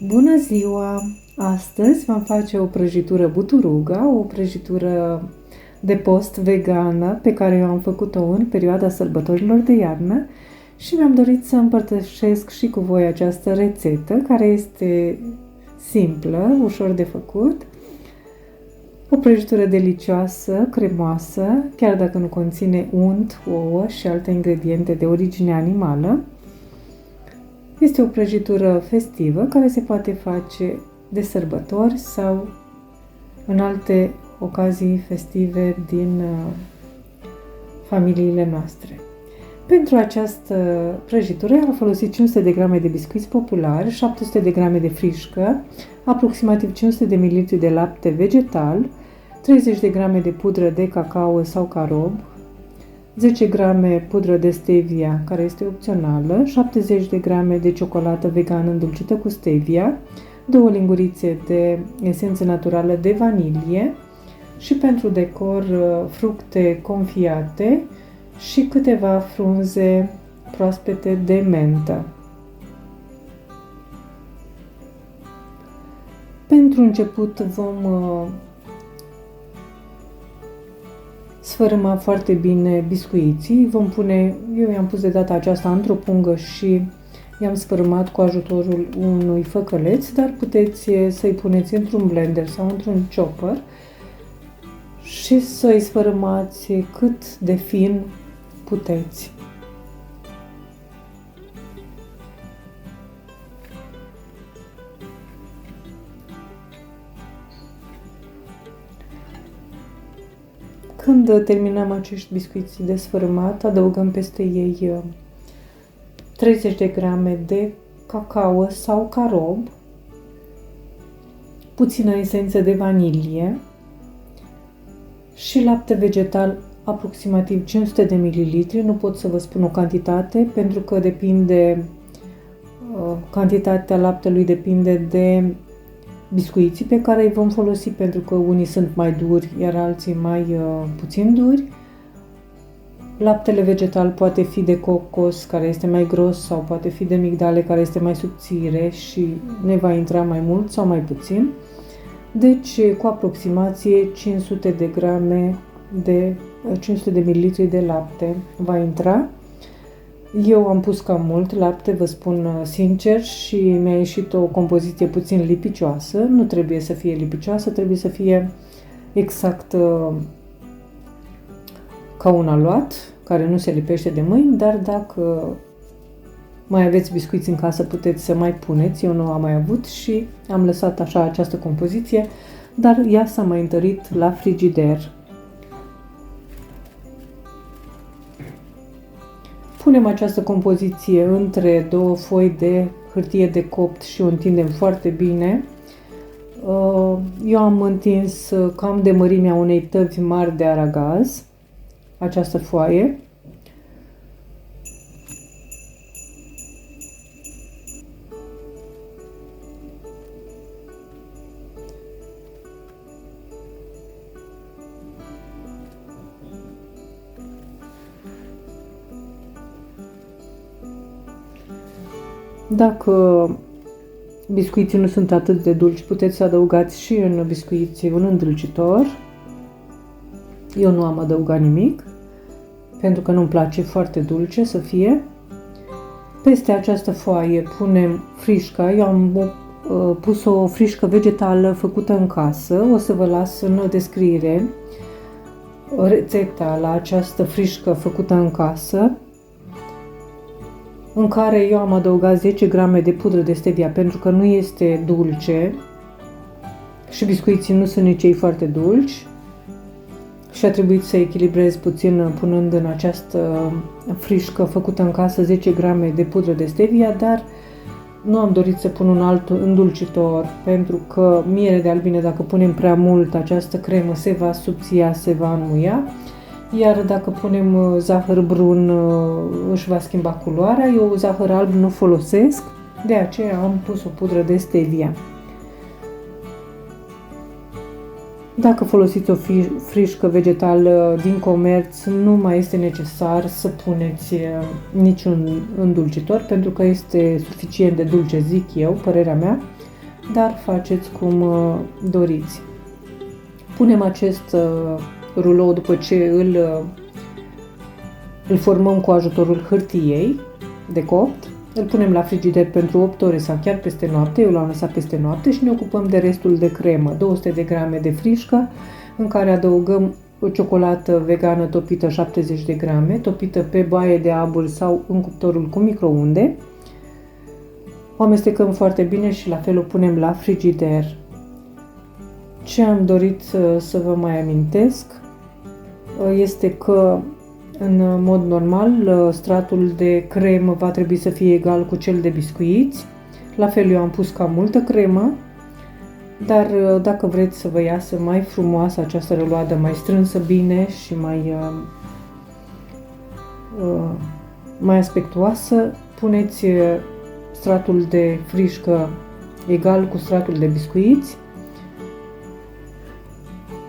Bună ziua! Astăzi vom face o prăjitură buturuga, o prăjitură de post vegană pe care eu am făcut-o în perioada sărbătorilor de iarnă și mi-am dorit să împărtășesc și cu voi această rețetă care este simplă, ușor de făcut. O prăjitură delicioasă, cremoasă, chiar dacă nu conține unt, ouă și alte ingrediente de origine animală. Este o prăjitură festivă care se poate face de sărbători sau în alte ocazii festive din familiile noastre. Pentru această prăjitură am folosit 500 de grame de biscuiți populari, 700 de grame de frișcă, aproximativ 500 de ml de lapte vegetal, 30 de grame de pudră de cacao sau carob, 10 grame pudră de stevia, care este opțională, 70 de grame de ciocolată vegană îndulcită cu stevia, 2 lingurițe de esență naturală de vanilie și pentru decor fructe confiate și câteva frunze proaspete de mentă. Pentru început vom sfărâma foarte bine biscuiții. Eu i-am pus de data aceasta într-o pungă și i-am sfărâmat cu ajutorul unui făcăleț, dar puteți să-i puneți într-un blender sau într-un chopper și să-i sfărâmați cât de fin puteți. Când terminăm acești biscuiți de sfărâmat, adăugăm peste ei 30 de grame de cacao sau carob, puțină esență de vanilie și lapte vegetal, aproximativ 500 de ml. Nu pot să vă spun o cantitate pentru că cantitatea laptelui depinde de biscuiții pe care îi vom folosi, pentru că unii sunt mai duri, iar alții mai puțin duri. Laptele vegetal poate fi de cocos, care este mai gros, sau poate fi de migdale, care este mai subțire și ne va intra mai mult sau mai puțin. Deci, cu aproximație 500 de ml de lapte va intra. Eu am pus cam mult lapte, vă spun sincer, și mi-a ieșit o compoziție puțin lipicioasă. Nu trebuie să fie lipicioasă, trebuie să fie exact ca un aluat, care nu se lipește de mâini, dar dacă mai aveți biscuiți în casă, puteți să mai puneți. Eu nu am mai avut și am lăsat așa această compoziție, dar ea s-a mai întărit la frigider. Punem această compoziție între două foi de hârtie de copt și o întindem foarte bine. Eu am întins cam de mărimea unei tăvi mari de aragaz această foaie. Dacă biscuiții nu sunt atât de dulci, puteți să adăugați și în biscuiții un îndulcitor. Eu nu am adăugat nimic, pentru că nu-mi place foarte dulce să fie. Peste această foaie punem frișca. Eu am pus o frișcă vegetală făcută în casă. O să vă las în descriere rețeta la această frișcă făcută în casă, în care eu am adăugat 10 grame de pudră de stevia, pentru că nu este dulce și biscuiții nu sunt nici ei foarte dulci și a trebuit să echilibrez puțin punând în această frișcă făcută în casă 10 grame de pudră de stevia, dar nu am dorit să pun un alt îndulcitor, pentru că miere de albine, dacă punem prea mult, această cremă se va subția, se va înmuia. Iar dacă punem zahăr brun, își va schimba culoarea. Eu zahăr alb nu folosesc, de aceea am pus o pudră de stevia. Dacă folosiți o frișcă vegetală din comerț, nu mai este necesar să puneți niciun îndulcitor, pentru că este suficient de dulce, zic eu, părerea mea. dar faceți cum doriți. Punem acest rulou după ce îl formăm cu ajutorul hârtiei de copt. Îl punem la frigider pentru 8 ore sau chiar peste noapte. Eu l-am lăsat peste noapte și ne ocupăm de restul de cremă. 200 de grame de frișcă, în care adăugăm o ciocolată vegană topită 70 de grame, topită pe baie de abur sau în cuptorul cu microunde. O amestecăm foarte bine și la fel o punem la frigider. Ce am dorit să vă mai amintesc este că în mod normal stratul de cremă va trebui să fie egal cu cel de biscuiți. La fel eu am pus cam multă cremă, dar dacă vreți să vă iasă mai frumoasă această răloadă, mai strânsă bine și mai aspectuoasă, puneți stratul de frișcă egal cu stratul de biscuiți.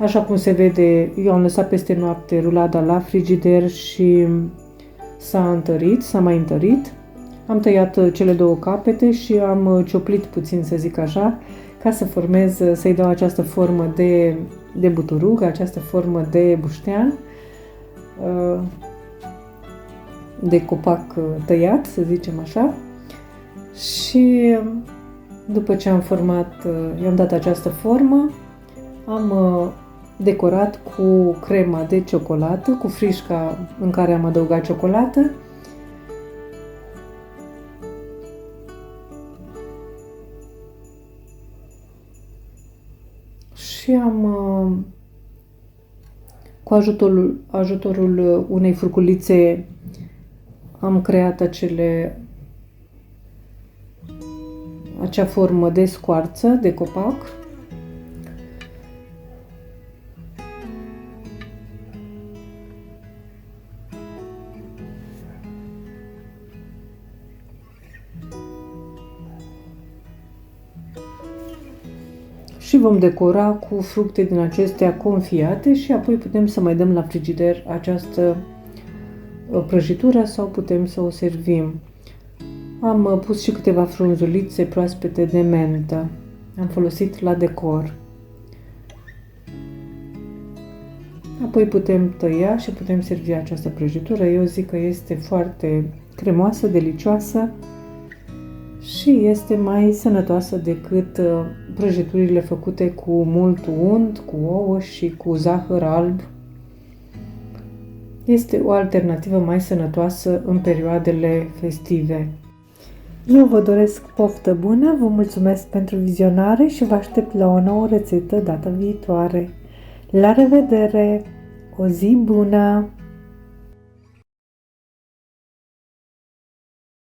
Așa cum se vede, eu am lăsat peste noapte rulada la frigider și s-a mai întărit. Am tăiat cele două capete și am cioplit puțin, să zic așa, ca să formez, să-i dau această formă de buturug, această formă de buștean, de copac tăiat, să zicem așa. Și după ce am format, i-am dat această formă, am decorat cu crema de ciocolată, cu frișca în care am adăugat ciocolată. Și cu ajutorul unei furculițe am creat acea formă de scoarță, de copac. Și vom decora cu fructe din acestea confiate și apoi putem să mai dăm la frigider această prăjitură sau putem să o servim. Am pus și câteva frunzulițe proaspete de mentă. Am folosit la decor. Apoi putem tăia și putem servi această prăjitură. Eu zic că este foarte cremoasă, delicioasă și este mai sănătoasă decât prăjiturile făcute cu mult unt, cu ouă și cu zahăr alb. Este o alternativă mai sănătoasă în perioadele festive. Eu vă doresc poftă bună, vă mulțumesc pentru vizionare și vă aștept la o nouă rețetă data viitoare. La revedere! O zi bună!